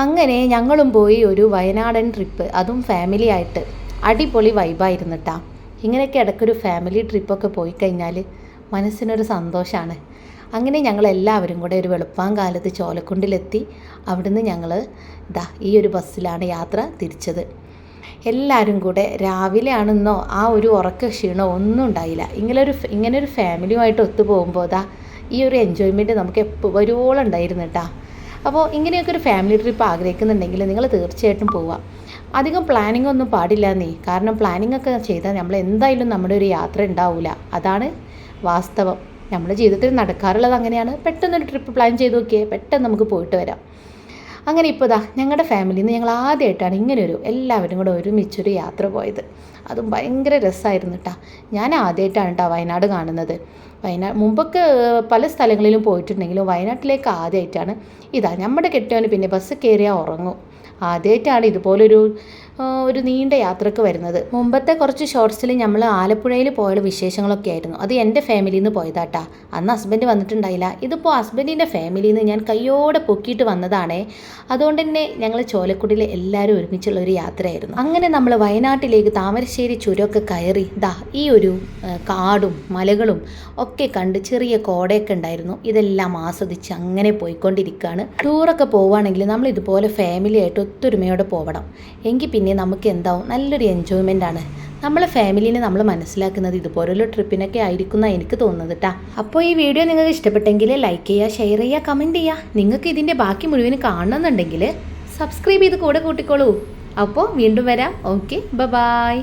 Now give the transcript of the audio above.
അങ്ങനെ ഞങ്ങളും പോയി ഒരു വയനാടൻ ട്രിപ്പ്, അതും ഫാമിലി ആയിട്ട്. അടിപൊളി വൈബായിരുന്നു കേട്ടോ. ഇങ്ങനെയൊക്കെ ഇടയ്ക്കൊരു ഫാമിലി ട്രിപ്പൊക്കെ പോയി കഴിഞ്ഞാൽ മനസ്സിനൊരു സന്തോഷമാണ്. അങ്ങനെ ഞങ്ങളെല്ലാവരും കൂടെ ഒരു വെളുപ്പാങ്കാലത്ത് ചോലക്കുണ്ടിലെത്തി. അവിടുന്ന് ഞങ്ങൾ ഈ ഒരു ബസ്സിലാണ് യാത്ര തിരിച്ചത്. എല്ലാവരും കൂടെ രാവിലെ ആണെന്നോ ആ ഒരു ഉറക്ക ക്ഷീണോ ഒന്നും ഉണ്ടായില്ല. ഇങ്ങനൊരു ഫാമിലിയുമായിട്ട് ഒത്തു പോകുമ്പോൾ ഈ ഒരു എൻജോയ്മെൻറ്റ് നമുക്ക് എപ്പോൾ വരുവോളം ഉണ്ടായിരുന്നു കേട്ടോ. അപ്പോൾ ഇങ്ങനെയൊക്കെ ഒരു ഫാമിലി ട്രിപ്പ് ആഗ്രഹിക്കുന്നുണ്ടെങ്കിൽ നിങ്ങൾ തീർച്ചയായിട്ടും പോവാം. അധികം പ്ലാനിങ് ഒന്നും പാടില്ല കാരണം പ്ലാനിങ് ഒക്കെ ചെയ്താൽ നമ്മൾ എന്തായാലും നമ്മുടെ ഒരു യാത്ര ഉണ്ടാവില്ല. അതാണ് വാസ്തവം. നമ്മുടെ ജീവിതത്തിൽ നടക്കാറുള്ളത് അങ്ങനെയാണ്. പെട്ടെന്നൊരു ട്രിപ്പ് പ്ലാൻ ചെയ്ത് നോക്കിയേ, പെട്ടെന്ന് നമുക്ക് പോയിട്ട് വരാം. അങ്ങനെ ഇപ്പോൾ ഞങ്ങളുടെ ഫാമിലിയിൽ നിന്ന് ഞങ്ങൾ ആദ്യമായിട്ടാണ് ഇങ്ങനൊരു എല്ലാവരും കൂടെ ഒരുമിച്ചൊരു യാത്ര പോയത്. അതും ഭയങ്കര രസമായിരുന്നു കേട്ടോ. ഞാൻ ആദ്യമായിട്ടാണ് കേട്ടോ വയനാട് കാണുന്നത്. മുമ്പൊക്കെ പല സ്ഥലങ്ങളിലും പോയിട്ടുണ്ടെങ്കിലും വയനാട്ടിലേക്ക് ആദ്യമായിട്ടാണ്. നമ്മുടെ കെട്ടിയവന് പിന്നെ ബസ് കയറിയാൽ ഉറങ്ങും. ആദ്യമായിട്ടാണ് ഇതുപോലൊരു നീണ്ട യാത്രക്ക് വരുന്നത്. മുമ്പത്തെ കുറച്ച് ഷോർട്സിൽ നമ്മൾ ആലപ്പുഴയിൽ പോയ വിശേഷങ്ങളൊക്കെ ആയിരുന്നു. അത് എൻ്റെ ഫാമിലിയിൽ നിന്ന് പോയതാട്ടാ. അന്ന് ഹസ്ബൻഡ് വന്നിട്ടുണ്ടായില്ല. ഇതിപ്പോൾ ഹസ്ബൻഡിൻ്റെ ഫാമിലിയിൽ നിന്ന് ഞാൻ കയ്യോടെ പൊക്കിയിട്ട് വന്നതാണേ. അതുകൊണ്ട് തന്നെ ഞങ്ങൾ ചോലക്കുടിയിൽ എല്ലാവരും ഒരുമിച്ചുള്ള ഒരു യാത്രയായിരുന്നു. അങ്ങനെ നമ്മൾ വയനാട്ടിലേക്ക് താമരശ്ശേരി ചുരമൊക്കെ കയറി ഈ ഒരു കാടും മലകളും ഒക്കെ കണ്ട് ചെറിയ കോടയൊക്കെ ഉണ്ടായിരുന്നു. ഇതെല്ലാം ആസ്വദിച്ച് അങ്ങനെ പോയിക്കൊണ്ടിരിക്കുകയാണ്. ടൂറൊക്കെ പോവുകയാണെങ്കിൽ നമ്മൾ ഇതുപോലെ ഫാമിലിയായിട്ട് ഒത്തൊരുമയോടെ പോകണം. എങ്കിൽ പിന്നെ നമുക്ക് എന്താവും, നല്ലൊരു എൻജോയ്മെൻ്റ് ആണ്. നമ്മളെ ഫാമിലിനെ നമ്മൾ മനസ്സിലാക്കുന്നത് ഇതുപോലുള്ള ട്രിപ്പിനൊക്കെ ആയിരിക്കും എന്നാണ് എനിക്ക് തോന്നുന്നത് കേട്ടോ. അപ്പോൾ ഈ വീഡിയോ നിങ്ങൾക്ക് ഇഷ്ടപ്പെട്ടെങ്കിൽ ലൈക്ക് ചെയ്യുക, ഷെയർ ചെയ്യുക, കമൻറ്റ് ചെയ്യുക. നിങ്ങൾക്ക് ഇതിൻ്റെ ബാക്കി മുഴുവൻ കാണണമെന്നുണ്ടെങ്കിൽ സബ്സ്ക്രൈബ് ചെയ്ത് കൂടെ കൂട്ടിക്കോളൂ. അപ്പോൾ വീണ്ടും വരാം. Okay, by.